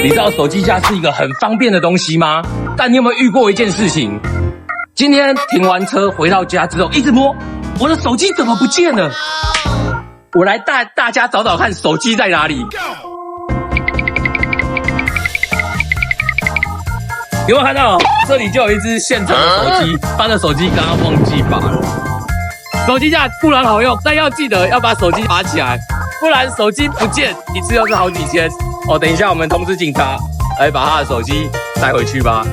你知道手机架是一个很方便的东西吗？但你有没有遇过一件事情？今天停完车回到家之后，一直摸我的手机怎么不见了？我来带大家找找看手机在哪里。有没有看到？这里就有一只现成的手机，他的手机刚刚忘记拔了。手机架固然好用，但要记得要把手机拔起来，不然手机不见一次又是好几千。哦，等一下我们通知警察来把他的手机带回去吧。